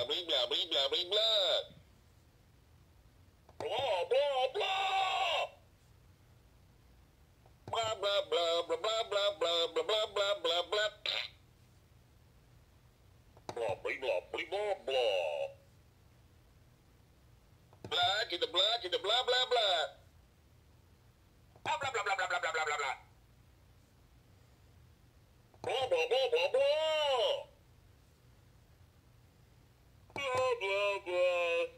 blah, blah, blah, blah, blah, blah, blah. Blah, blah, blah. Blah, blah, blah, blah, blah, blah, blah, blah, blah, blah, blah, blah. Blah, blah, blah, blah, blah, blah. Blah, kita blah, blah, blah. Blah, blah, blah, blah, blah, blah, blah, blah, blah. Blah, blah, blah, blah, blah. Blah, blah, blah.